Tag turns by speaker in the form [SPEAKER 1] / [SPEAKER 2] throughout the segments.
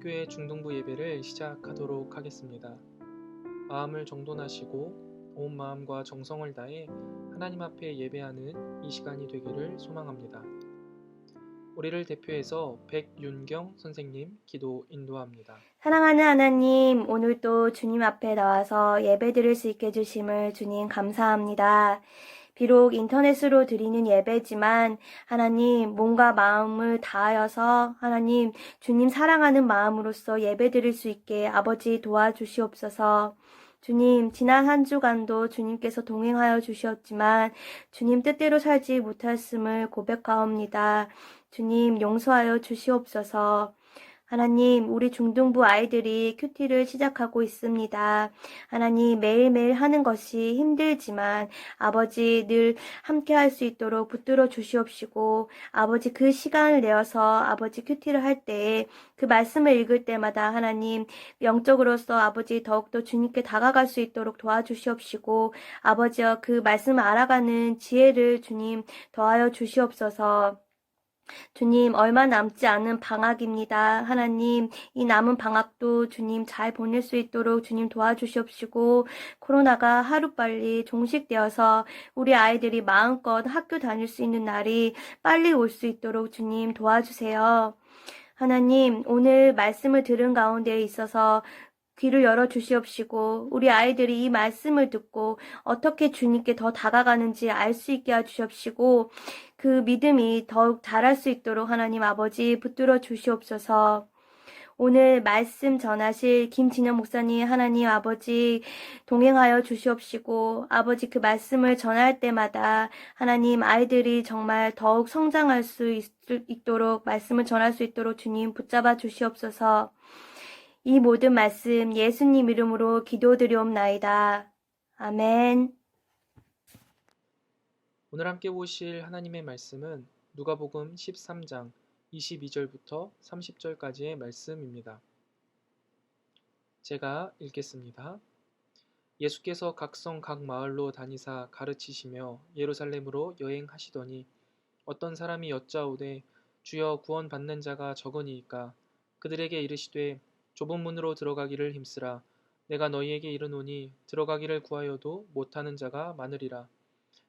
[SPEAKER 1] 성문교회 중등부 예배를 시작하도록 하겠습니다. 마음을 정돈하시고 온 마음과 정성을 다해 하나님 앞에 예배하는 이 시간이 되기를 소망합니다. 우리를 대표해서 백윤경 선생님 기도 인도합니다.
[SPEAKER 2] 사랑하는 하나님, 오늘도 주님 앞에 나와서 예배드릴 수 있게 해주심을 주님 감사합니다. 비록 인터넷으로 드리는 예배지만 하나님 몸과 마음을 다하여서 하나님 주님 사랑하는 마음으로서 예배드릴 수 있게 아버지 도와주시옵소서. 주님 지난 한 주간도 주님께서 동행하여 주셨지만 주님 뜻대로 살지 못했음을 고백하옵니다. 주님 용서하여 주시옵소서. 하나님, 우리 중등부 아이들이 큐티를 시작하고 있습니다. 하나님, 매일매일 하는 것이 힘들지만 아버지 늘 함께 할 수 있도록 붙들어 주시옵시고 아버지 그 시간을 내어서 아버지 큐티를 할 때에 그 말씀을 읽을 때마다 하나님 영적으로서 아버지 더욱더 주님께 다가갈 수 있도록 도와주시옵시고 아버지여 그 말씀을 알아가는 지혜를 주님 더하여 주시옵소서. 주님, 얼마 남지 않은 방학입니다. 하나님, 이 남은 방학도 주님 잘 보낼 수 있도록 주님 도와주시옵시고 코로나가 하루빨리 종식되어서 우리 아이들이 마음껏 학교 다닐 수 있는 날이 빨리 올 수 있도록 주님 도와주세요. 하나님, 오늘 말씀을 들은 가운데 있어서 귀를 열어 주시옵시고 우리 아이들이 이 말씀을 듣고 어떻게 주님께 더 다가가는지 알 수 있게 해주시옵시고 그 믿음이 더욱 자랄 수 있도록 하나님 아버지 붙들어 주시옵소서. 오늘 말씀 전하실 김진영 목사님 하나님 아버지 동행하여 주시옵시고 아버지 그 말씀을 전할 때마다 하나님 아이들이 정말 더욱 성장할 수 있도록 말씀을 전할 수 있도록 주님 붙잡아 주시옵소서. 이 모든 말씀 예수님 이름으로 기도드리옵나이다. 아멘.
[SPEAKER 1] 오늘 함께 보실 하나님의 말씀은 누가복음 13장 22절부터 30절까지의 말씀입니다. 제가 읽겠습니다. 예수께서 각성 각 마을로 다니사 가르치시며 예루살렘으로 여행하시더니 어떤 사람이 여짜오되 주여 구원받는 자가 적으니이까 그들에게 이르시되 좁은 문으로 들어가기를 힘쓰라 내가 너희에게 이르노니 들어가기를 구하여도 못하는 자가 많으리라.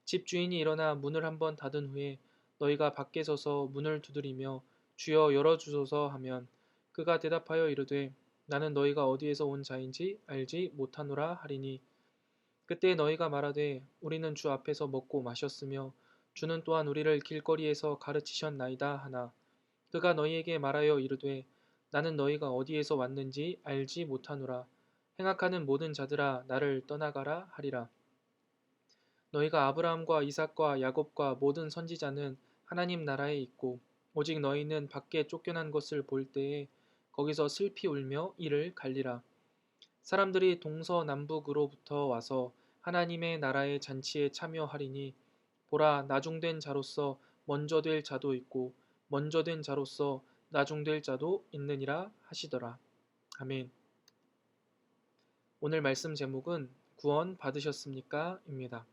[SPEAKER 1] 집주인이 일어나 문을 한번 닫은 후에 너희가 밖에 서서 문을 두드리며 주여 열어주소서 하면 그가 대답하여 이르되 나는 너희가 어디에서 온 자인지 알지 못하노라 하리니 그때 너희가 말하되 우리는 주 앞에서 먹고 마셨으며 주는 또한 우리를 길거리에서 가르치셨나이다 하나 그가 너희에게 말하여 이르되 나는 너희가 어디에서 왔는지 알지 못하노라. 행악하는 모든 자들아 나를 떠나가라 하리라. 너희가 아브라함과 이삭과 야곱과 모든 선지자는 하나님 나라에 있고 오직 너희는 밖에 쫓겨난 것을 볼 때에 거기서 슬피 울며 이를 갈리라. 사람들이 동서남북으로부터 와서 하나님의 나라의 잔치에 참여하리니 보라 나중된 자로서 먼저 될 자도 있고 먼저 된 자로서 나중될 자도 있느니라 하시더라. 아멘. 오늘 말씀 제목은 구원 받으셨습니까? 입니다.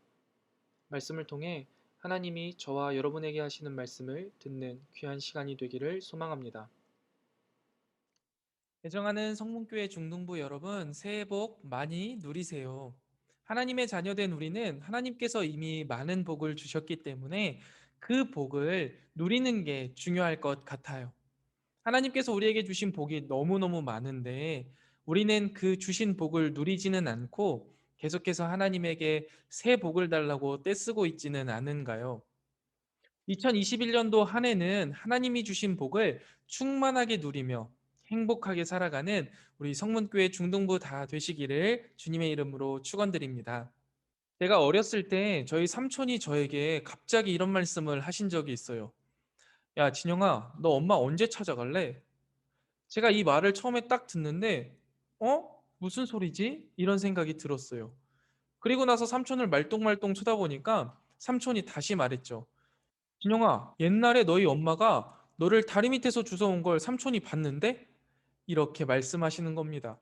[SPEAKER 1] 말씀을 통해 하나님이 저와 여러분에게 하시는 말씀을 듣는 귀한 시간이 되기를 소망합니다. 애정하는 성문교회 중등부 여러분, 새해 복 많이 누리세요. 하나님의 자녀된 우리는 하나님께서 이미 많은 복을 주셨기 때문에 그 복을 누리는 게 중요할 것 같아요. 하나님께서 우리에게 주신 복이 너무너무 많은데 우리는 그 주신 복을 누리지는 않고 계속해서 하나님에게 새 복을 달라고 떼쓰고 있지는 않은가요? 2021년도 한 해는 하나님이 주신 복을 충만하게 누리며 행복하게 살아가는 우리 성문교회 중등부 다 되시기를 주님의 이름으로 축원드립니다. 제가 어렸을 때 저희 삼촌이 저에게 갑자기 이런 말씀을 하신 적이 있어요. 야, 진영아, 너 엄마 언제 찾아갈래? 제가 이 말을 처음에 딱 듣는데 무슨 소리지? 이런 생각이 들었어요. 그리고 나서 삼촌을 말똥말똥 쳐다보니까 삼촌이 다시 말했죠. 진영아, 옛날에 너희 엄마가 너를 다리 밑에서 주워온 걸 삼촌이 봤는데? 이렇게 말씀하시는 겁니다.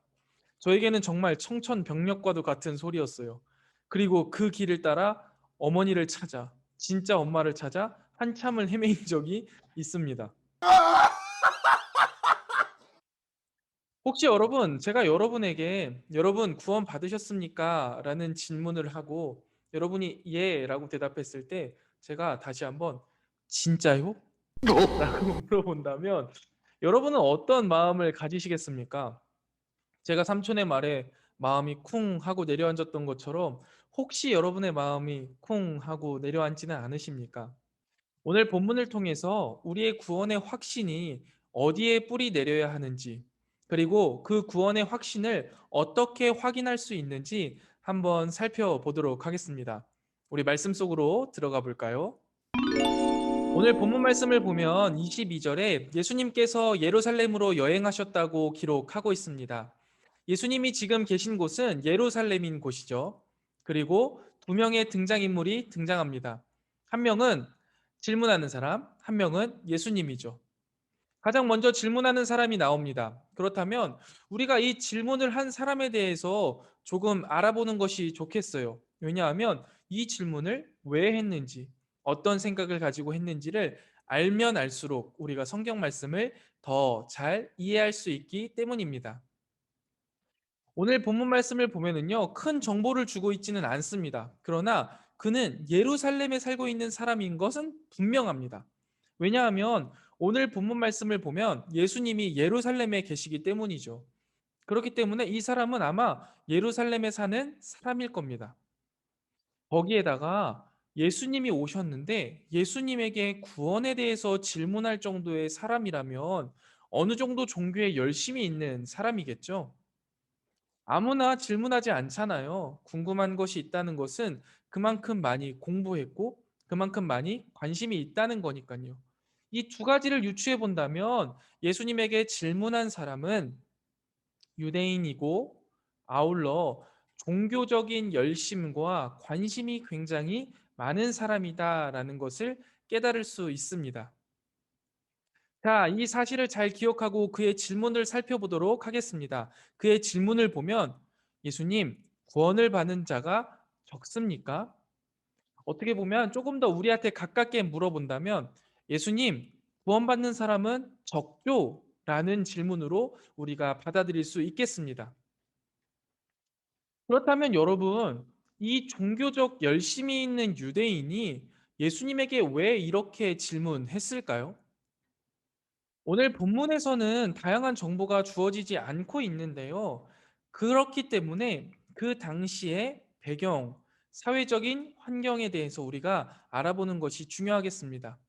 [SPEAKER 1] 저에게는 정말 청천벽력과도 같은 소리였어요. 그리고 그 길을 따라 어머니를 찾아, 진짜 엄마를 찾아 한참을 헤매인 적이 있습니다. 혹시 여러분, 제가 여러분에게 "여러분 구원 받으셨습니까?" 라는 질문을 하고 여러분이 "예." 라고 대답했을 때 제가 다시 한번 "진짜요?" 라고 물어본다면 여러분은 어떤 마음을 가지시겠습니까? 제가 삼촌의 말에 마음이 쿵 하고 내려앉았던 것처럼 혹시 여러분의 마음이 쿵 하고 내려앉지는 않으십니까? 오늘 본문을 통해서 우리의 구원의 확신이 어디에 뿌리 내려야 하는지, 그리고 그 구원의 확신을 어떻게 확인할 수 있는지 한번 살펴보도록 하겠습니다. 우리 말씀 속으로 들어가 볼까요? 오늘 본문 말씀을 보면 22절에 예수님께서 예루살렘으로 여행하셨다고 기록하고 있습니다. 예수님이 지금 계신 곳은 예루살렘인 곳이죠. 그리고 두 명의 등장인물이 등장합니다. 한 명은 질문하는 사람, 한 명은 예수님이죠. 가장 먼저 질문하는 사람이 나옵니다. 그렇다면 우리가 이 질문을 한 사람에 대해서 조금 알아보는 것이 좋겠어요. 왜냐하면 이 질문을 왜 했는지, 어떤 생각을 가지고 했는지를 알면 알수록 우리가 성경 말씀을 더 잘 이해할 수 있기 때문입니다. 오늘 본문 말씀을 보면은요, 큰 정보를 주고 있지는 않습니다. 그러나 그는 예루살렘에 살고 있는 사람인 것은 분명합니다. 왜냐하면 오늘 본문 말씀을 보면 예수님이 예루살렘에 계시기 때문이죠. 그렇기 때문에 이 사람은 아마 예루살렘에 사는 사람일 겁니다. 거기에다가 예수님이 오셨는데 예수님에게 구원에 대해서 질문할 정도의 사람이라면 어느 정도 종교에 열심히 있는 사람이겠죠. 아무나 질문하지 않잖아요. 궁금한 것이 있다는 것은 그만큼 많이 공부했고 그만큼 많이 관심이 있다는 거니까요. 이 두 가지를 유추해 본다면 예수님에게 질문한 사람은 유대인이고 아울러 종교적인 열심과 관심이 굉장히 많은 사람이다라는 것을 깨달을 수 있습니다. 자, 이 사실을 잘 기억하고 그의 질문을 살펴보도록 하겠습니다. 그의 질문을 보면 예수님, 구원을 받는 자가 적습니까? 어떻게 보면 조금 더 우리한테 가깝게 물어본다면 예수님, 구원받는 사람은 적죠? 라는 질문으로 우리가 받아들일 수 있겠습니다. 그렇다면 여러분, 이 종교적 열심이 있는 유대인이 예수님에게 왜 이렇게 질문했을까요? 오늘 본문에서는 다양한 정보가 주어지지 않고 있는데요. 그렇기 때문에 그 당시의 배경, 사회적인 환경에 대해서 우리가 알아보는 것이 중요하겠습니다.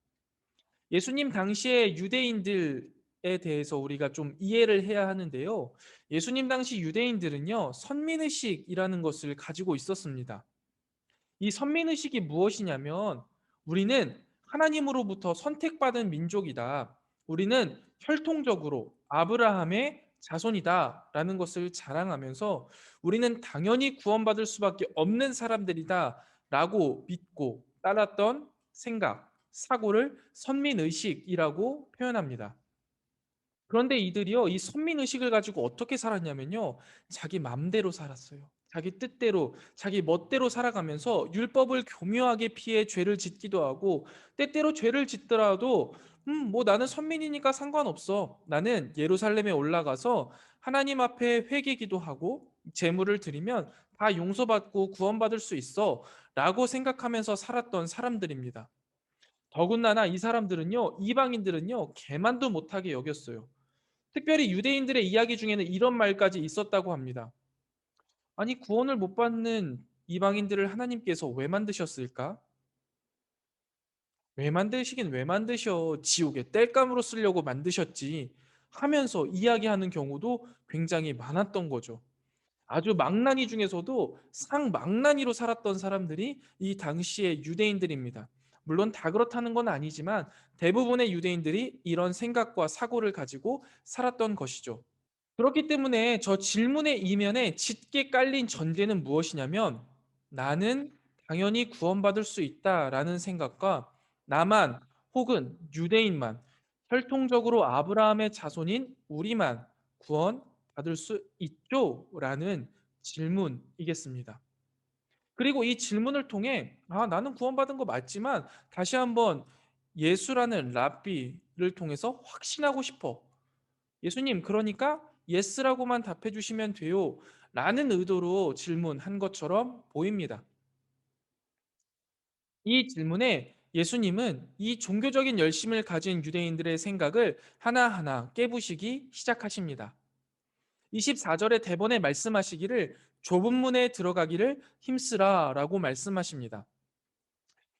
[SPEAKER 1] 예수님 당시의 유대인들에 대해서 우리가 좀 이해를 해야 하는데요. 예수님 당시 유대인들은요, 선민의식이라는 것을 가지고 있었습니다. 이 선민의식이 무엇이냐면 우리는 하나님으로부터 선택받은 민족이다. 우리는 혈통적으로 아브라함의 자손이다라는 것을 자랑하면서 우리는 당연히 구원받을 수밖에 없는 사람들이다라고 믿고 따랐던 생각, 사고를 선민의식이라고 표현합니다. 그런데 이들이요, 이 선민의식을 가지고 어떻게 살았냐면요, 자기 맘대로 살았어요. 자기 뜻대로, 자기 멋대로 살아가면서 율법을 교묘하게 피해 죄를 짓기도 하고, 때때로 죄를 짓더라도, 뭐 나는 선민이니까 상관없어. 나는 예루살렘에 올라가서 하나님 앞에 회개기도 하고, 제물을 드리면 다 용서받고 구원받을 수 있어. 라고 생각하면서 살았던 사람들입니다. 더군다나 이 사람들은요, 이방인들은요, 개만도 못하게 여겼어요. 특별히 유대인들의 이야기 중에는 이런 말까지 있었다고 합니다. 아니, 구원을 못 받는 이방인들을 하나님께서 왜 만드셨을까? 왜 만드시긴 왜 만드셔? 지옥에 땔감으로 쓰려고 만드셨지. 하면서 이야기하는 경우도 굉장히 많았던 거죠. 아주 망나니 중에서도 상망나니로 살았던 사람들이 이 당시의 유대인들입니다. 물론 다 그렇다는 건 아니지만 대부분의 유대인들이 이런 생각과 사고를 가지고 살았던 것이죠. 그렇기 때문에 저 질문의 이면에 짙게 깔린 전제는 무엇이냐면 나는 당연히 구원받을 수 있다라는 생각과 나만 혹은 유대인만 혈통적으로 아브라함의 자손인 우리만 구원받을 수 있죠? 라는 질문이겠습니다. 그리고 이 질문을 통해 나는 구원받은 거 맞지만 다시 한번 예수라는 랍비를 통해서 확신하고 싶어. 예수님, 그러니까 예스라고만 답해 주시면 돼요. 라는 의도로 질문한 것처럼 보입니다. 이 질문에 예수님은 이 종교적인 열심을 가진 유대인들의 생각을 하나하나 깨부시기 시작하십니다. 24절의 대본에 말씀하시기를 좁은 문에 들어가기를 힘쓰라 라고 말씀하십니다.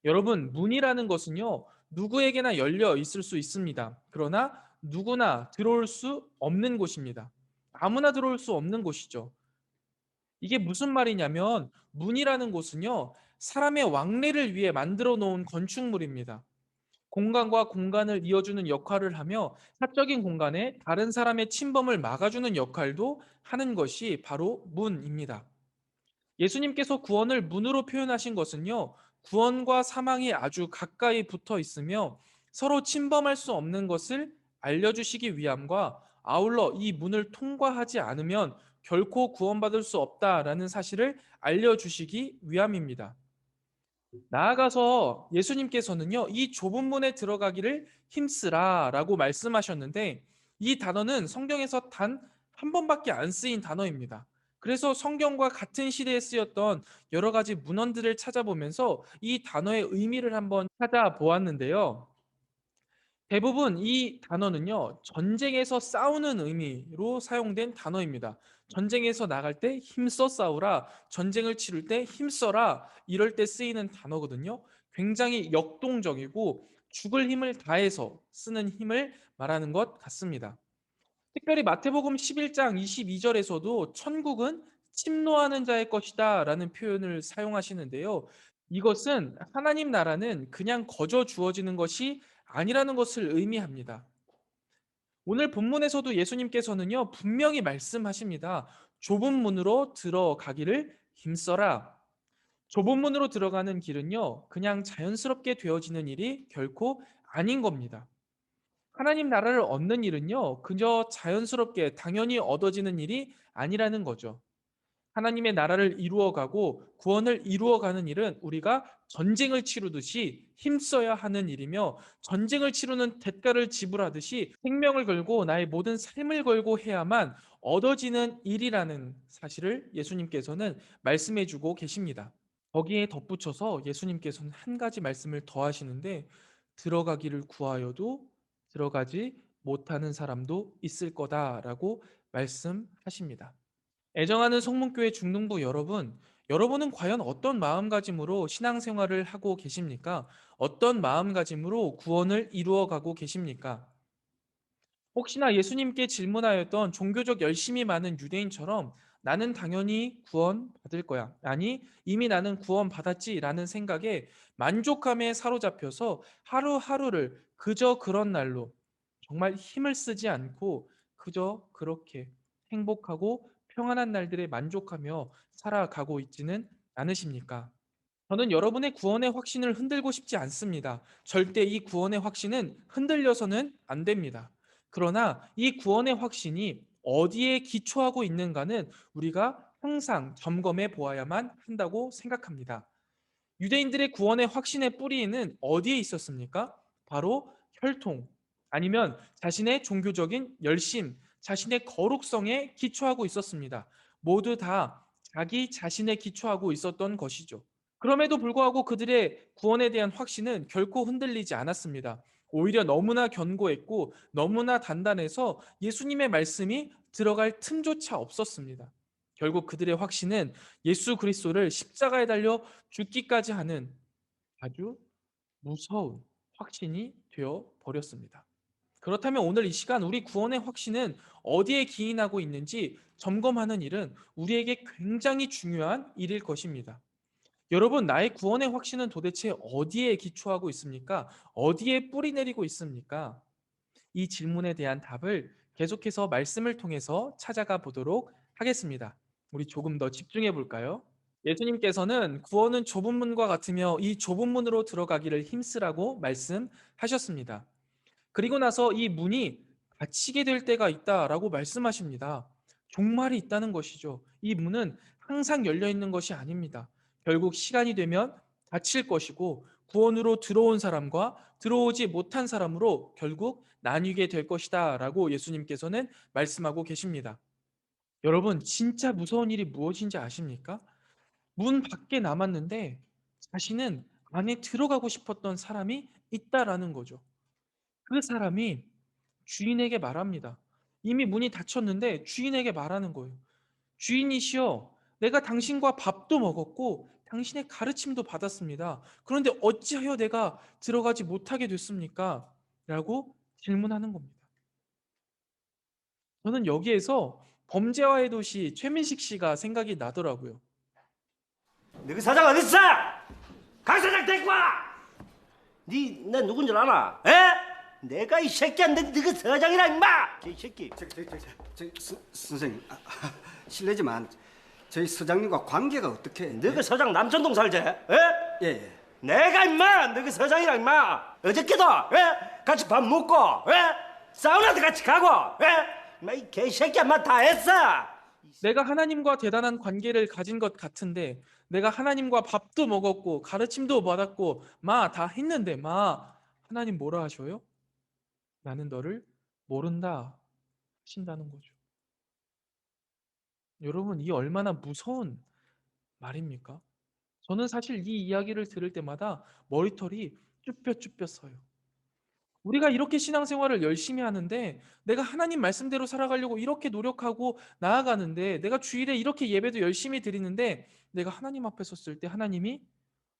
[SPEAKER 1] 여러분, 문이라는 것은요, 누구에게나 열려 있을 수 있습니다. 그러나 누구나 들어올 수 없는 곳입니다. 아무나 들어올 수 없는 곳이죠. 이게 무슨 말이냐면, 문이라는 곳은요, 사람의 왕래를 위해 만들어 놓은 건축물입니다. 공간과 공간을 이어주는 역할을 하며 사적인 공간에 다른 사람의 침범을 막아주는 역할도 하는 것이 바로 문입니다. 예수님께서 구원을 문으로 표현하신 것은요, 구원과 사망이 아주 가까이 붙어 있으며 서로 침범할 수 없는 것을 알려주시기 위함과 아울러 이 문을 통과하지 않으면 결코 구원받을 수 없다라는 사실을 알려주시기 위함입니다. 나아가서 예수님께서는요, 이 좁은 문에 들어가기를 힘쓰라 라고 말씀하셨는데, 이 단어는 성경에서 단 한 번밖에 안 쓰인 단어입니다. 그래서 성경과 같은 시대에 쓰였던 여러 가지 문헌들을 찾아보면서 이 단어의 의미를 한번 찾아보았는데요. 대부분 이 단어는요, 전쟁에서 싸우는 의미로 사용된 단어입니다. 전쟁에서 나갈 때 힘써 싸우라, 전쟁을 치를 때 힘써라, 이럴 때 쓰이는 단어거든요. 굉장히 역동적이고 죽을 힘을 다해서 쓰는 힘을 말하는 것 같습니다. 특별히 마태복음 11장 22절에서도 천국은 침노하는 자의 것이다 라는 표현을 사용하시는데요. 이것은 하나님 나라는 그냥 거저 주어지는 것이 아니라는 것을 의미합니다. 오늘 본문에서도 예수님께서는요, 분명히 말씀하십니다. 좁은 문으로 들어가기를 힘써라. 좁은 문으로 들어가는 길은요, 그냥 자연스럽게 되어지는 일이 결코 아닌 겁니다. 하나님 나라를 얻는 일은요, 그저 자연스럽게 당연히 얻어지는 일이 아니라는 거죠. 하나님의 나라를 이루어가고 구원을 이루어가는 일은 우리가 전쟁을 치르듯이 힘써야 하는 일이며 전쟁을 치르는 대가를 지불하듯이 생명을 걸고 나의 모든 삶을 걸고 해야만 얻어지는 일이라는 사실을 예수님께서는 말씀해 주고 계십니다. 거기에 덧붙여서 예수님께서는 한 가지 말씀을 더 하시는데 들어가기를 구하여도 들어가지 못하는 사람도 있을 거다라고 말씀하십니다. 애정하는 성문교회 중등부 여러분, 여러분은 과연 어떤 마음가짐으로 신앙생활을 하고 계십니까? 어떤 마음가짐으로 구원을 이루어가고 계십니까? 혹시나 예수님께 질문하였던 종교적 열심이 많은 유대인처럼 나는 당연히 구원 받을 거야. 아니, 이미 나는 구원 받았지라는 생각에 만족감에 사로잡혀서 하루하루를 그저 그런 날로 정말 힘을 쓰지 않고 그저 그렇게 행복하고 평안한 날들에 만족하며 살아가고 있지는 않으십니까? 저는 여러분의 구원의 확신을 흔들고 싶지 않습니다. 절대 이 구원의 확신은 흔들려서는 안 됩니다. 그러나 이 구원의 확신이 어디에 기초하고 있는가는 우리가 항상 점검해 보아야만 한다고 생각합니다. 유대인들의 구원의 확신의 뿌리는 어디에 있었습니까? 바로 혈통, 아니면 자신의 종교적인 열심, 자신의 거룩성에 기초하고 있었습니다. 모두 다 자기 자신에 기초하고 있었던 것이죠. 그럼에도 불구하고 그들의 구원에 대한 확신은 결코 흔들리지 않았습니다. 오히려 너무나 견고했고 너무나 단단해서 예수님의 말씀이 들어갈 틈조차 없었습니다. 결국 그들의 확신은 예수 그리스도를 십자가에 달려 죽기까지 하는 아주 무서운 확신이 되어 버렸습니다. 그렇다면 오늘 이 시간 우리 구원의 확신은 어디에 기인하고 있는지 점검하는 일은 우리에게 굉장히 중요한 일일 것입니다. 여러분, 나의 구원의 확신은 도대체 어디에 기초하고 있습니까? 어디에 뿌리 내리고 있습니까? 이 질문에 대한 답을 계속해서 말씀을 통해서 찾아가 보도록 하겠습니다. 우리 조금 더 집중해 볼까요? 예수님께서는 구원은 좁은 문과 같으며 이 좁은 문으로 들어가기를 힘쓰라고 말씀하셨습니다. 그리고 나서 이 문이 닫히게 될 때가 있다라고 말씀하십니다. 종말이 있다는 것이죠. 이 문은 항상 열려 있는 것이 아닙니다. 결국 시간이 되면 닫힐 것이고 구원으로 들어온 사람과 들어오지 못한 사람으로 결국 나뉘게 될 것이다 라고 예수님께서는 말씀하고 계십니다. 여러분, 진짜 무서운 일이 무엇인지 아십니까? 문 밖에 남았는데 자신은 안에 들어가고 싶었던 사람이 있다라는 거죠. 그 사람이 주인에게 말합니다. 이미 문이 닫혔는데 주인에게 말하는 거예요. 주인이시여, 내가 당신과 밥도 먹었고 당신의 가르침도 받았습니다. 그런데 어찌하여 내가 들어가지 못하게 됐습니까? 라고 질문하는 겁니다. 저는 여기에서 범죄와의 도시 최민식 씨가 생각이 나더라고요.
[SPEAKER 3] 너그 사장 어딨어? 강 사장 데리고 와! 나 누군 줄 아나? 에? 내가 이 새끼야, 너그 사장이라 임마! 이 새끼.
[SPEAKER 4] 선생님, 실례지만 저희 서장님과 관계가 어떻게?
[SPEAKER 3] 너그 서장 남천동 살지? 에?
[SPEAKER 4] 예, 예.
[SPEAKER 3] 내가 임마 너그 서장이랑 임마 어저께도 에? 같이 밥 먹고 에? 사우나도 같이 가고 에? 임마 이 개새끼야 임마 다 했어.
[SPEAKER 1] 내가 하나님과 대단한 관계를 가진 것 같은데 내가 하나님과 밥도 먹었고 가르침도 받았고 다 했는데 하나님 뭐라 하셔요? 나는 너를 모른다 하신다는 거죠. 여러분, 이 얼마나 무서운 말입니까? 저는 사실 이 이야기를 들을 때마다 머리털이 쭈뼛쭈뼛 서요. 우리가 이렇게 신앙생활을 열심히 하는데 내가 하나님 말씀대로 살아가려고 이렇게 노력하고 나아가는데 내가 주일에 이렇게 예배도 열심히 드리는데 내가 하나님 앞에 섰을 때 하나님이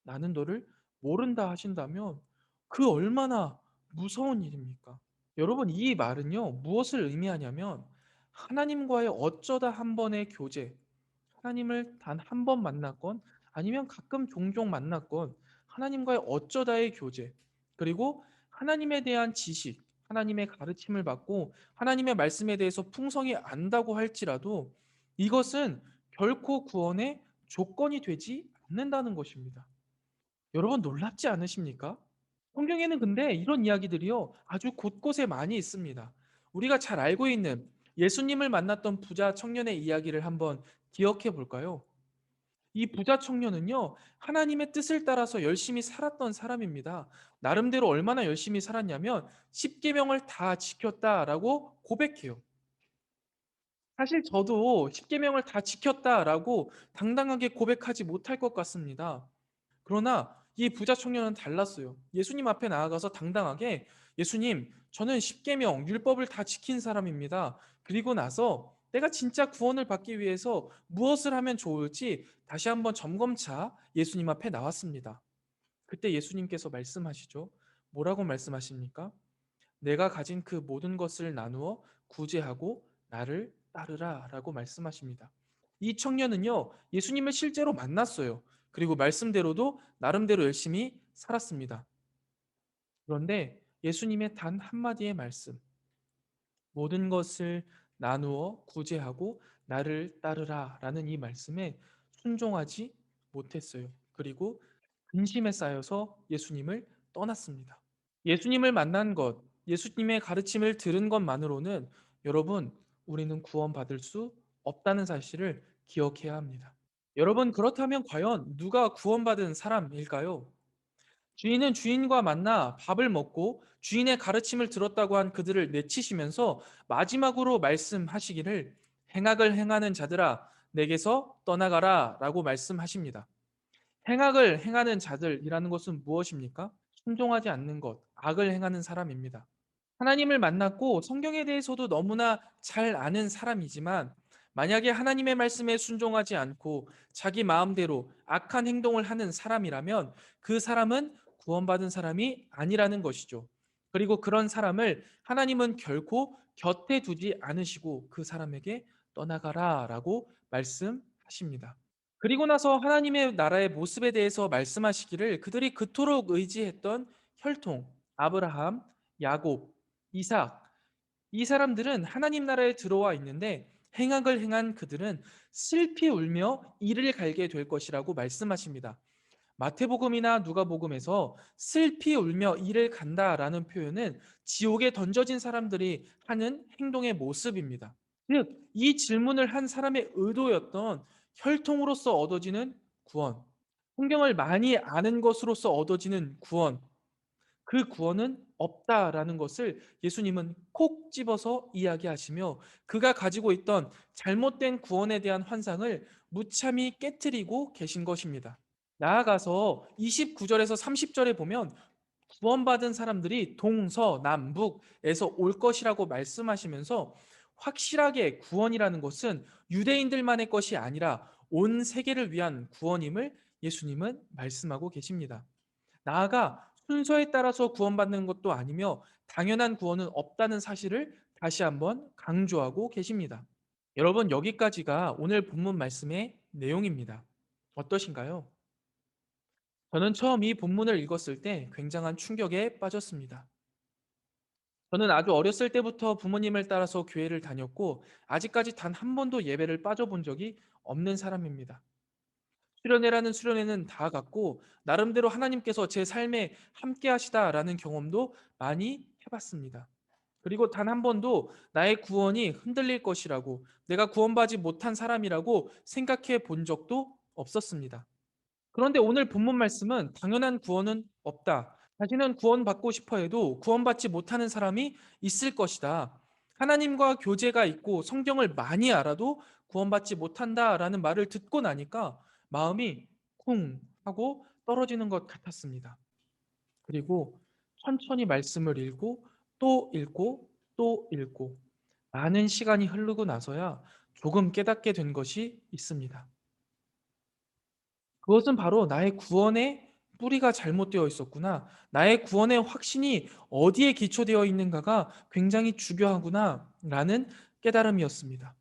[SPEAKER 1] 나는 너를 모른다 하신다면 그 얼마나 무서운 일입니까? 여러분, 이 말은요, 무엇을 의미하냐면 하나님과의 어쩌다 한 번의 교제, 하나님을 단 한 번 만났건 아니면 가끔 종종 만났건 하나님과의 어쩌다의 교제, 그리고 하나님에 대한 지식, 하나님의 가르침을 받고 하나님의 말씀에 대해서 풍성히 안다고 할지라도 이것은 결코 구원의 조건이 되지 않는다는 것입니다. 여러분, 놀랍지 않으십니까? 성경에는 근데 이런 이야기들이요, 아주 곳곳에 많이 있습니다. 우리가 잘 알고 있는 예수님을 만났던 부자 청년의 이야기를 한번 기억해 볼까요? 이 부자 청년은요, 하나님의 뜻을 따라서 열심히 살았던 사람입니다. 나름대로 얼마나 열심히 살았냐면 십계명을 다 지켰다라고 고백해요. 사실 저도 십계명을 다 지켰다라고 당당하게 고백하지 못할 것 같습니다. 그러나 이 부자 청년은 달랐어요. 예수님 앞에 나아가서 당당하게 예수님, 저는 십계명 율법을 다 지킨 사람입니다. 그리고 나서 내가 진짜 구원을 받기 위해서 무엇을 하면 좋을지 다시 한번 점검차 예수님 앞에 나왔습니다. 그때 예수님께서 말씀하시죠. 뭐라고 말씀하십니까? 내가 가진 그 모든 것을 나누어 구제하고 나를 따르라 라고 말씀하십니다. 이 청년은요, 예수님을 실제로 만났어요. 그리고 말씀대로도 나름대로 열심히 살았습니다. 그런데 예수님의 단 한마디의 말씀, 모든 것을 나누어 구제하고 나를 따르라 라는 이 말씀에 순종하지 못했어요. 그리고 근심에 쌓여서 예수님을 떠났습니다. 예수님을 만난 것, 예수님의 가르침을 들은 것만으로는 여러분, 우리는 구원받을 수 없다는 사실을 기억해야 합니다. 여러분, 그렇다면 과연 누가 구원받은 사람일까요? 주인은 주인과 만나 밥을 먹고 주인의 가르침을 들었다고 한 그들을 내치시면서 마지막으로 말씀하시기를 행악을 행하는 자들아 내게서 떠나가라 라고 말씀하십니다. 행악을 행하는 자들이라는 것은 무엇입니까? 순종하지 않는 것, 악을 행하는 사람입니다. 하나님을 만났고 성경에 대해서도 너무나 잘 아는 사람이지만 만약에 하나님의 말씀에 순종하지 않고 자기 마음대로 악한 행동을 하는 사람이라면 그 사람은 구원받은 사람이 아니라는 것이죠. 그리고 그런 사람을 하나님은 결코 곁에 두지 않으시고 그 사람에게 떠나가라 라고 말씀하십니다. 그리고 나서 하나님의 나라의 모습에 대해서 말씀하시기를 그들이 그토록 의지했던 혈통, 아브라함, 야곱, 이삭, 이 사람들은 하나님 나라에 들어와 있는데 행악을 행한 그들은 슬피 울며 이를 갈게 될 것이라고 말씀하십니다. 마태복음이나 누가복음에서 슬피 울며 이를 간다라는 표현은 지옥에 던져진 사람들이 하는 행동의 모습입니다. 즉, 이 질문을 한 사람의 의도였던 혈통으로서 얻어지는 구원, 성경을 많이 아는 것으로서 얻어지는 구원, 그 구원은 없다라는 것을 예수님은 콕 집어서 이야기하시며 그가 가지고 있던 잘못된 구원에 대한 환상을 무참히 깨트리고 계신 것입니다. 나아가서 29절에서 30절에 보면 구원받은 사람들이 동서남북에서 올 것이라고 말씀하시면서 확실하게 구원이라는 것은 유대인들만의 것이 아니라 온 세계를 위한 구원임을 예수님은 말씀하고 계십니다. 나아가 순서에 따라서 구원받는 것도 아니며 당연한 구원은 없다는 사실을 다시 한번 강조하고 계십니다. 여러분, 여기까지가 오늘 본문 말씀의 내용입니다. 어떠신가요? 저는 처음 이 본문을 읽었을 때 굉장한 충격에 빠졌습니다. 저는 아주 어렸을 때부터 부모님을 따라서 교회를 다녔고 아직까지 단 한 번도 예배를 빠져본 적이 없는 사람입니다. 수련회라는 수련회는 다 갔고 나름대로 하나님께서 제 삶에 함께 하시다라는 경험도 많이 해봤습니다. 그리고 단 한 번도 나의 구원이 흔들릴 것이라고, 내가 구원받지 못한 사람이라고 생각해 본 적도 없었습니다. 그런데 오늘 본문 말씀은 당연한 구원은 없다. 자신은 구원받고 싶어 해도 구원받지 못하는 사람이 있을 것이다. 하나님과 교제가 있고 성경을 많이 알아도 구원받지 못한다라는 말을 듣고 나니까 마음이 쿵 하고 떨어지는 것 같았습니다. 그리고 천천히 말씀을 읽고 또 읽고 또 읽고 많은 시간이 흐르고 나서야 조금 깨닫게 된 것이 있습니다. 그것은 바로 나의 구원의 뿌리가 잘못되어 있었구나. 나의 구원의 확신이 어디에 기초되어 있는가가 굉장히 중요하구나. 라는 깨달음이었습니다.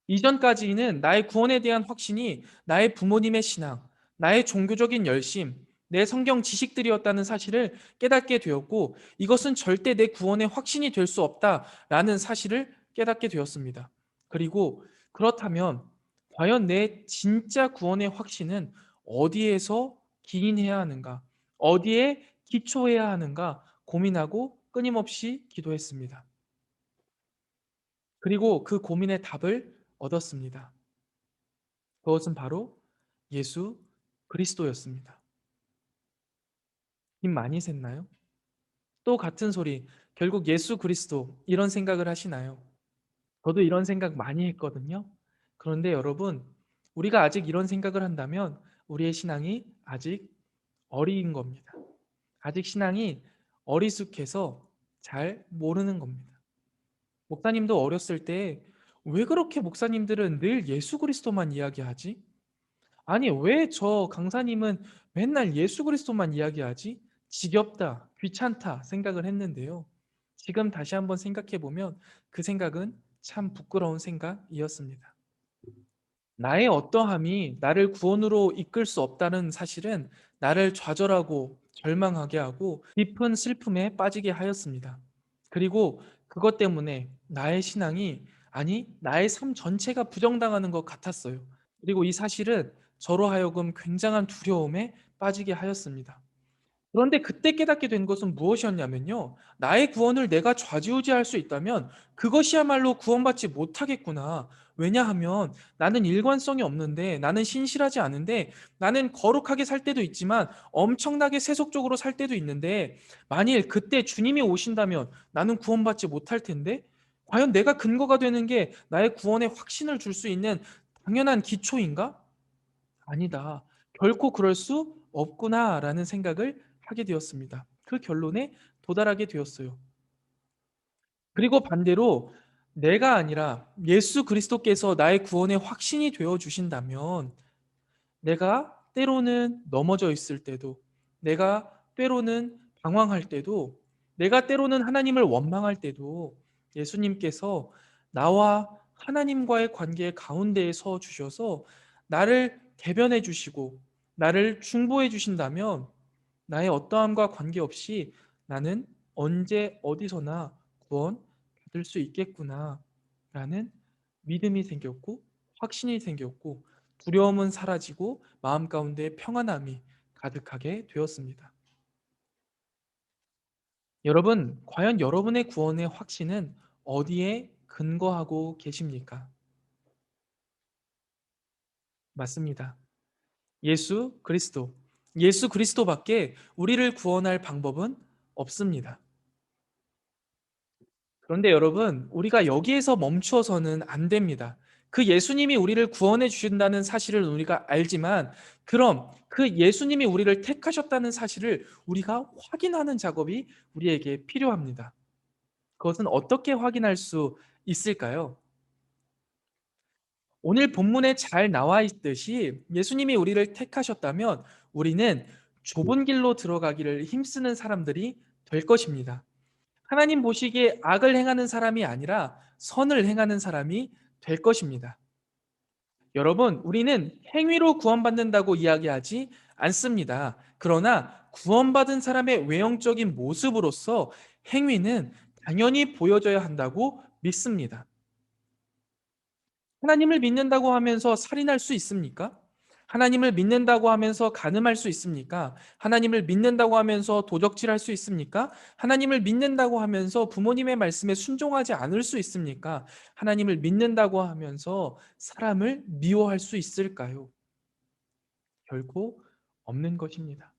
[SPEAKER 1] 이전까지는 나의 구원에 대한 확신이 나의 부모님의 신앙, 나의 종교적인 열심, 내 성경 지식들이었다는 사실을 깨닫게 되었고 이것은 절대 내 구원의 확신이 될 수 없다라는 사실을 깨닫게 되었습니다. 그리고 그렇다면 과연 내 진짜 구원의 확신은 어디에서 기인해야 하는가? 어디에 기초해야 하는가? 고민하고 끊임없이 기도했습니다. 그리고 그 고민의 답을 얻었습니다. 그것은 바로 예수 그리스도였습니다. 힘 많이 샜나요? 또 같은 소리, 결국 예수 그리스도 이런 생각을 하시나요? 저도 이런 생각 많이 했거든요. 그런데 여러분, 우리가 아직 이런 생각을 한다면 우리의 신앙이 아직 어린 겁니다. 아직 신앙이 어리숙해서 잘 모르는 겁니다. 목사님도 어렸을 때 왜 그렇게 목사님들은 늘 예수 그리스도만 이야기하지? 아니, 왜 저 강사님은 맨날 예수 그리스도만 이야기하지? 지겹다, 귀찮다 생각을 했는데요. 지금 다시 한번 생각해 보면 그 생각은 참 부끄러운 생각이었습니다. 나의 어떠함이 나를 구원으로 이끌 수 없다는 사실은 나를 좌절하고 절망하게 하고 깊은 슬픔에 빠지게 하였습니다. 그리고 그것 때문에 나의 신앙이, 아니, 나의 삶 전체가 부정당하는 것 같았어요. 그리고 이 사실은 저로 하여금 굉장한 두려움에 빠지게 하였습니다. 그런데 그때 깨닫게 된 것은 무엇이었냐면요. 나의 구원을 내가 좌지우지할 수 있다면 그것이야말로 구원받지 못하겠구나. 왜냐하면 나는 일관성이 없는데, 나는 신실하지 않은데, 나는 거룩하게 살 때도 있지만 엄청나게 세속적으로 살 때도 있는데, 만일 그때 주님이 오신다면 나는 구원받지 못할 텐데, 과연 내가 근거가 되는 게 나의 구원의 확신을 줄 수 있는 당연한 기초인가? 아니다. 결코 그럴 수 없구나라는 생각을 하게 되었습니다. 그 결론에 도달하게 되었어요. 그리고 반대로 내가 아니라 예수 그리스도께서 나의 구원의 확신이 되어 주신다면 내가 때로는 넘어져 있을 때도, 내가 때로는 방황할 때도, 내가 때로는 하나님을 원망할 때도 예수님께서 나와 하나님과의 관계 가운데에 서 주셔서 나를 대변해 주시고 나를 중보해 주신다면 나의 어떠함과 관계없이 나는 언제 어디서나 구원 받을 수 있겠구나 라는 믿음이 생겼고 확신이 생겼고 두려움은 사라지고 마음 가운데 평안함이 가득하게 되었습니다. 여러분, 과연 여러분의 구원의 확신은 어디에 근거하고 계십니까? 맞습니다. 예수 그리스도. 예수 그리스도밖에 우리를 구원할 방법은 없습니다. 그런데 여러분, 우리가 여기에서 멈추어서는 안 됩니다. 그 예수님이 우리를 구원해 주신다는 사실을 우리가 알지만, 그럼 그 예수님이 우리를 택하셨다는 사실을 우리가 확인하는 작업이 우리에게 필요합니다. 그것은 어떻게 확인할 수 있을까요? 오늘 본문에 잘 나와 있듯이 예수님이 우리를 택하셨다면 우리는 좁은 길로 들어가기를 힘쓰는 사람들이 될 것입니다. 하나님 보시기에 악을 행하는 사람이 아니라 선을 행하는 사람이 될 것입니다. 여러분, 우리는 행위로 구원받는다고 이야기하지 않습니다. 그러나 구원받은 사람의 외형적인 모습으로서 행위는 당연히 보여져야 한다고 믿습니다. 하나님을 믿는다고 하면서 살인할 수 있습니까? 하나님을 믿는다고 하면서 간음할 수 있습니까? 하나님을 믿는다고 하면서 도적질할 수 있습니까? 하나님을 믿는다고 하면서 부모님의 말씀에 순종하지 않을 수 있습니까? 하나님을 믿는다고 하면서 사람을 미워할 수 있을까요? 결코 없는 것입니다.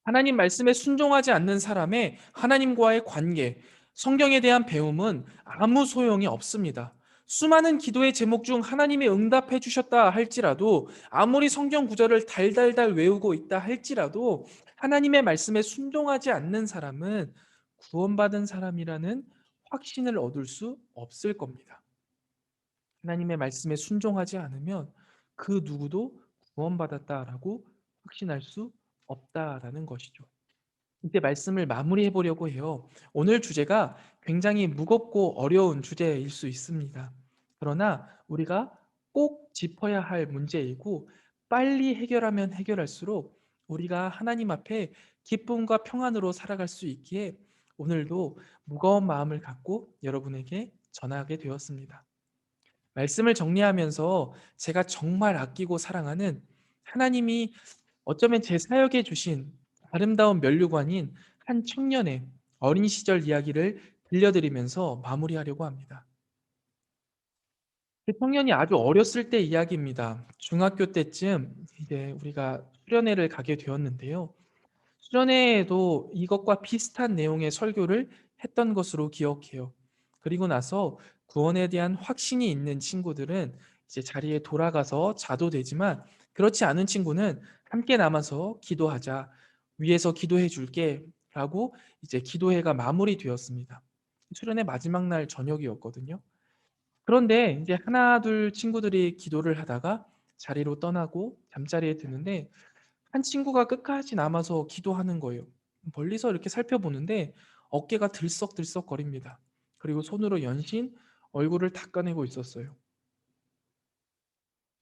[SPEAKER 1] 하나님 말씀에 순종하지 않는 사람의 하나님과의 관계, 성경에 대한 배움은 아무 소용이 없습니다. 수많은 기도의 제목 중 하나님이 응답해 주셨다 할지라도, 아무리 성경 구절을 달달달 외우고 있다 할지라도, 하나님의 말씀에 순종하지 않는 사람은 구원받은 사람이라는 확신을 얻을 수 없을 겁니다. 하나님의 말씀에 순종하지 않으면 그 누구도 구원받았다라고 확신할 수 없다라는 것이죠. 이제 말씀을 마무리해 보려고 해요. 오늘 주제가 굉장히 무겁고 어려운 주제일 수 있습니다. 그러나 우리가 꼭 짚어야 할 문제이고, 빨리 해결하면 해결할수록 우리가 하나님 앞에 기쁨과 평안으로 살아갈 수 있기에 오늘도 무거운 마음을 갖고 여러분에게 전하게 되었습니다. 말씀을 정리하면서 제가 정말 아끼고 사랑하는, 하나님이 어쩌면 제 사역에 주신 아름다운 면류관인 한 청년의 어린 시절 이야기를 들려드리면서 마무리하려고 합니다. 그 청년이 아주 어렸을 때 이야기입니다. 중학교 때쯤 이제 우리가 수련회를 가게 되었는데요. 수련회에도 이것과 비슷한 내용의 설교를 했던 것으로 기억해요. 그리고 나서 구원에 대한 확신이 있는 친구들은 이제 자리에 돌아가서 자도 되지만, 그렇지 않은 친구는 함께 남아서 기도하자, 위에서 기도해 줄게 라고 이제 기도회가 마무리되었습니다. 수련회 마지막 날 저녁이었거든요. 그런데 이제 하나 둘 친구들이 기도를 하다가 자리로 떠나고 잠자리에 드는데, 한 친구가 끝까지 남아서 기도하는 거예요. 멀리서 이렇게 살펴보는데 어깨가 들썩들썩거립니다. 그리고 손으로 연신 얼굴을 닦아내고 있었어요.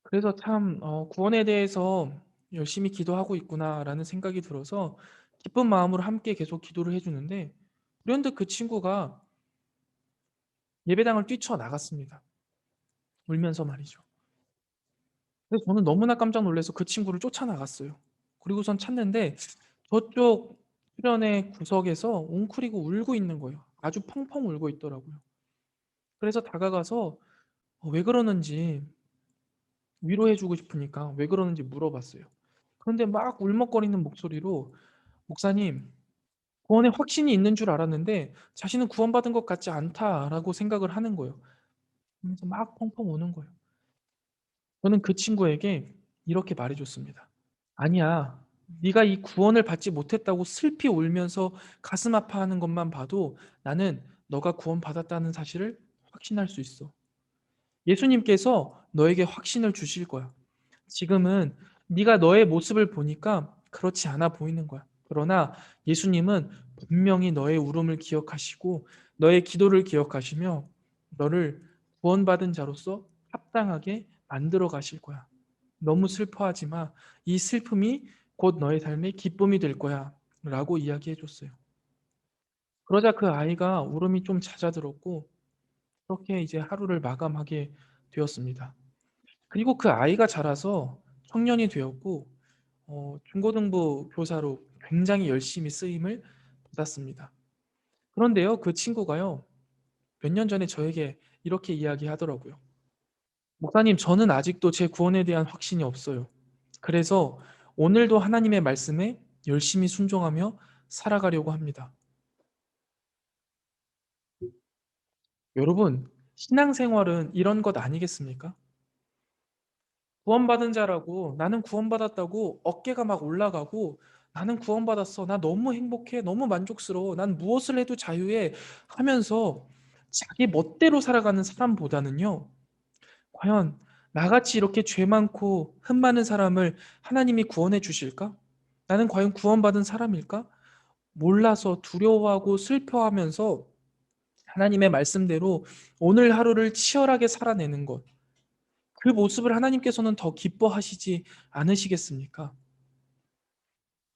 [SPEAKER 1] 그래서 참 구원에 대해서 열심히 기도하고 있구나라는 생각이 들어서 기쁜 마음으로 함께 계속 기도를 해주는데, 그런데 그 친구가 예배당을 뛰쳐나갔습니다. 울면서 말이죠. 그래서 저는 너무나 깜짝 놀라서 그 친구를 쫓아나갔어요. 그리고선 찾는데 저쪽 수련회 구석에서 웅크리고 울고 있는 거예요. 아주 펑펑 울고 있더라고요. 그래서 다가가서 왜 그러는지, 위로해주고 싶으니까 왜 그러는지 물어봤어요. 그런데 막 울먹거리는 목소리로, 목사님, 구원에 확신이 있는 줄 알았는데 자신은 구원받은 것 같지 않다라고 생각을 하는 거예요. 그래서 막 펑펑 우는 거예요. 저는 그 친구에게 이렇게 말해줬습니다. 아니야. 네가 이 구원을 받지 못했다고 슬피 울면서 가슴 아파하는 것만 봐도 나는 너가 구원받았다는 사실을 확신할 수 있어. 예수님께서 너에게 확신을 주실 거야. 지금은 네가 너의 모습을 보니까 그렇지 않아 보이는 거야. 그러나 예수님은 분명히 너의 울음을 기억하시고 너의 기도를 기억하시며 너를 구원받은 자로서 합당하게 만들어 가실 거야. 너무 슬퍼하지 마. 이 슬픔이 곧 너의 삶의 기쁨이 될 거야. 라고 이야기해 줬어요. 그러자 그 아이가 울음이 좀 잦아들었고, 그렇게 이제 하루를 마감하게 되었습니다. 그리고 그 아이가 자라서 청년이 되었고, 중고등부 교사로 굉장히 열심히 쓰임을 받았습니다. 그런데요, 그 친구가요, 몇 년 전에 저에게 이렇게 이야기하더라고요. 목사님, 저는 아직도 제 구원에 대한 확신이 없어요. 그래서 오늘도 하나님의 말씀에 열심히 순종하며 살아가려고 합니다. 여러분, 신앙생활은 이런 것 아니겠습니까? 구원받은 자라고 나는 구원받았다고 어깨가 막 올라가고 나는 구원받았어. 나 너무 행복해. 너무 만족스러워. 난 무엇을 해도 자유해 하면서 자기 멋대로 살아가는 사람보다는요. 과연 나같이 이렇게 죄 많고 흠 많은 사람을 하나님이 구원해 주실까? 나는 과연 구원받은 사람일까? 몰라서 두려워하고 슬퍼하면서 하나님의 말씀대로 오늘 하루를 치열하게 살아내는 것. 그 모습을 하나님께서는 더 기뻐하시지 않으시겠습니까?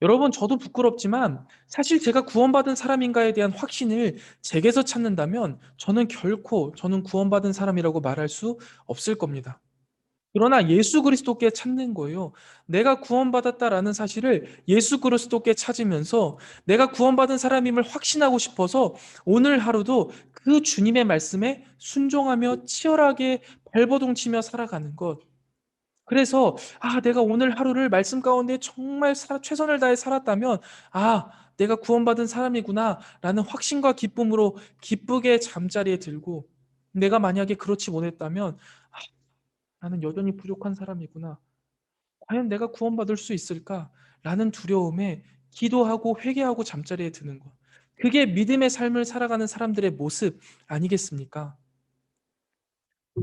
[SPEAKER 1] 여러분, 저도 부끄럽지만 사실 제가 구원받은 사람인가에 대한 확신을 제게서 찾는다면 저는 구원받은 사람이라고 말할 수 없을 겁니다. 그러나 예수 그리스도께 찾는 거예요. 내가 구원받았다라는 사실을 예수 그리스도께 찾으면서 내가 구원받은 사람임을 확신하고 싶어서 오늘 하루도 그 주님의 말씀에 순종하며 치열하게 발버둥치며 살아가는 것. 그래서 내가 오늘 하루를 말씀 가운데 정말 최선을 다해 살았다면 내가 구원받은 사람이구나라는 확신과 기쁨으로 기쁘게 잠자리에 들고 내가 만약에 그렇지 못했다면 나는 여전히 부족한 사람이구나. 과연 내가 구원받을 수 있을까? 라는 두려움에 기도하고 회개하고 잠자리에 드는 것. 그게 믿음의 삶을 살아가는 사람들의 모습 아니겠습니까?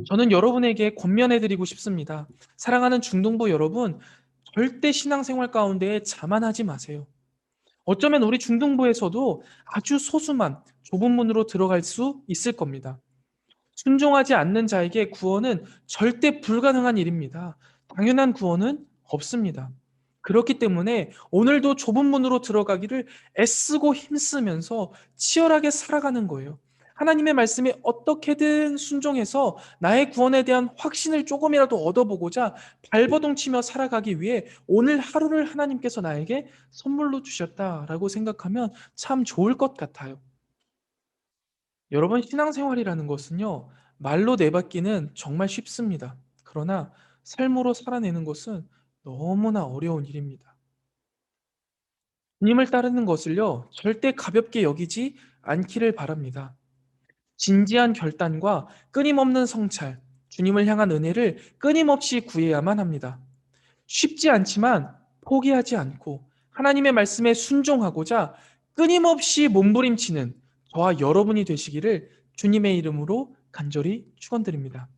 [SPEAKER 1] 저는 여러분에게 권면해 드리고 싶습니다. 사랑하는 중동부 여러분, 절대 신앙생활 가운데 자만하지 마세요. 어쩌면 우리 중동부에서도 아주 소수만 좁은 문으로 들어갈 수 있을 겁니다. 순종하지 않는 자에게 구원은 절대 불가능한 일입니다. 당연한 구원은 없습니다. 그렇기 때문에 오늘도 좁은 문으로 들어가기를 애쓰고 힘쓰면서 치열하게 살아가는 거예요. 하나님의 말씀에 어떻게든 순종해서 나의 구원에 대한 확신을 조금이라도 얻어보고자 발버둥치며 살아가기 위해 오늘 하루를 하나님께서 나에게 선물로 주셨다라고 생각하면 참 좋을 것 같아요. 여러분, 신앙생활이라는 것은요, 말로 내받기는 정말 쉽습니다. 그러나 삶으로 살아내는 것은 너무나 어려운 일입니다. 주님을 따르는 것을요, 절대 가볍게 여기지 않기를 바랍니다. 진지한 결단과 끊임없는 성찰, 주님을 향한 은혜를 끊임없이 구해야만 합니다. 쉽지 않지만 포기하지 않고 하나님의 말씀에 순종하고자 끊임없이 몸부림치는 저와 여러분이 되시기를 주님의 이름으로 간절히 축원드립니다.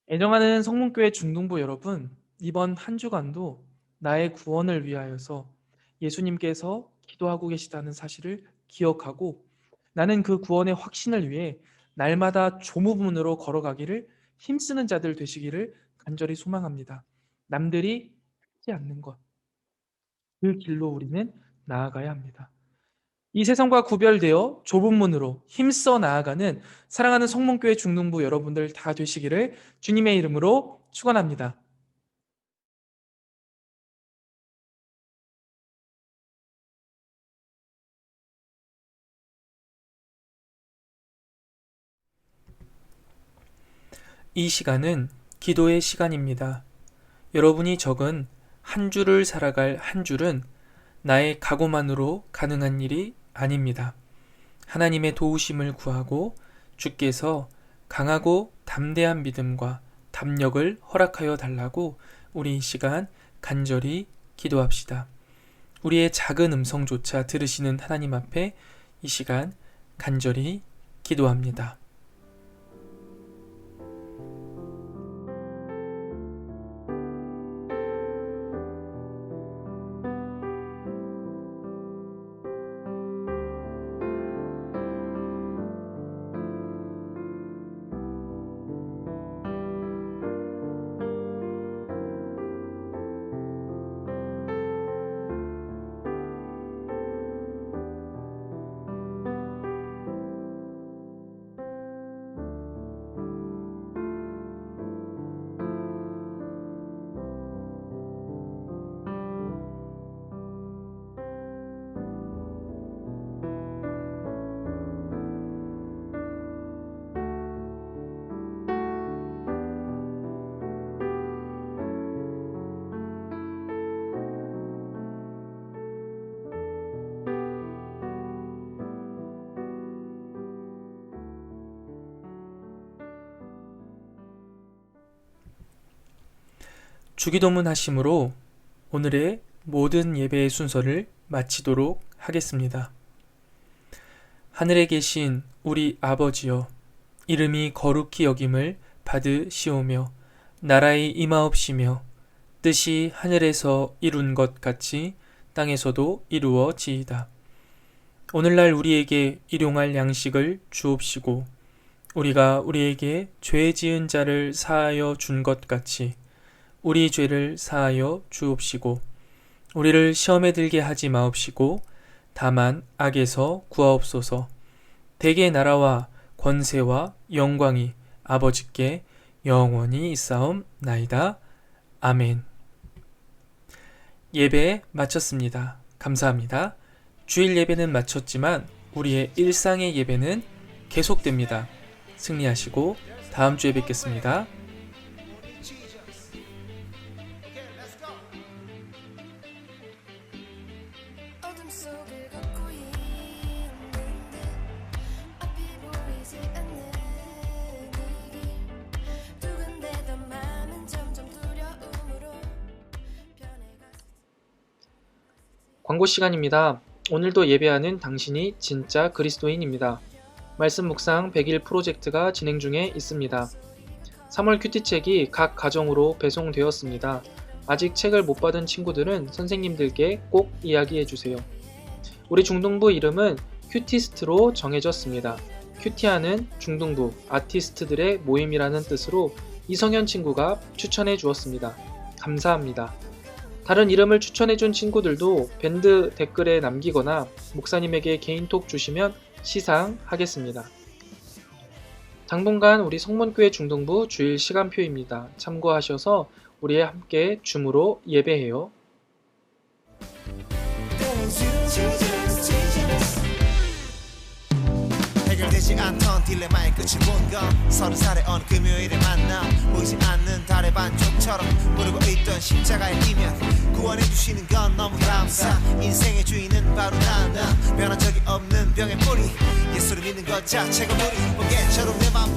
[SPEAKER 1] 애정하는 성문교회 중동부 여러분, 이번 한 주간도 나의 구원을 위하여서 예수님께서 기도하고 계시다는 사실을 기억하고 나는 그 구원의 확신을 위해 날마다 조무문으로 걸어가기를 힘쓰는 자들 되시기를 간절히 소망합니다. 남들이 하지 않는 것, 그 길로 우리는 나아가야 합니다. 이 세상과 구별되어 좁은 문으로 힘써 나아가는 사랑하는 성문교회 중등부 여러분들 다 되시기를 주님의 이름으로 축원합니다. 이 시간은 기도의 시간입니다. 여러분이 적은 한 주를 살아갈 한 줄은 나의 각오만으로 가능한 일이 아닙니다. 하나님의 도우심을 구하고 주께서 강하고 담대한 믿음과 담력을 허락하여 달라고 우리 이 시간 간절히 기도합시다. 우리의 작은 음성조차 들으시는 하나님 앞에 이 시간 간절히 기도합니다. 주기도문 하심으로 오늘의 모든 예배의 순서를 마치도록 하겠습니다. 하늘에 계신 우리 아버지여, 이름이 거룩히 여김을 받으시오며 나라의 임하옵시며 뜻이 하늘에서 이룬 것 같이 땅에서도 이루어지이다. 오늘날 우리에게 일용할 양식을 주옵시고 우리가 우리에게 죄 지은 자를 사하여 준 것 같이 우리 죄를 사하여 주옵시고 우리를 시험에 들게 하지 마옵시고 다만 악에서 구하옵소서. 대개 나라와 권세와 영광이 아버지께 영원히 있사옵나이다. 아멘. 예배 마쳤습니다. 감사합니다. 주일 예배는 마쳤지만 우리의 일상의 예배는 계속됩니다. 승리하시고 다음 주에 뵙겠습니다.
[SPEAKER 5] 어둠 속을 걷고 있는데 앞이 보이지 않는 이 길 두근대던 마음은 점점 두려움으로 변해갔어.
[SPEAKER 1] 광고 시간입니다. 오늘도 예배하는 당신이 진짜 그리스도인입니다. 말씀 묵상 100일 프로젝트가 진행 중에 있습니다. 3월 큐티책이 각 가정으로 배송되었습니다. 아직 책을 못 받은 친구들은 선생님들께 꼭 이야기해 주세요. 우리 중등부 이름은 큐티스트로 정해졌습니다. 큐티하는 중등부 아티스트들의 모임이라는 뜻으로 이성현 친구가 추천해 주었습니다. 감사합니다. 다른 이름을 추천해 준 친구들도 밴드 댓글에 남기거나 목사님에게 개인톡 주시면 시상하겠습니다. 당분간 우리 성문교회 중등부 주일 시간표입니다. 참고하셔서 우리 함께 줌으로 예배해요.
[SPEAKER 6] 해결되지 않던 딜레마의 끝을 본 건 30살의 어느 금요일에 만나 보이지 않는 달의 반쪽처럼 모르고 있던 십자가의 이면 구원해 주시는 건 너무 감사. 인생의 주인은 바로 나 변한 적이 없는 병의 뿌리 예수를 믿는 것 자체가 무리 번개처럼 내 맘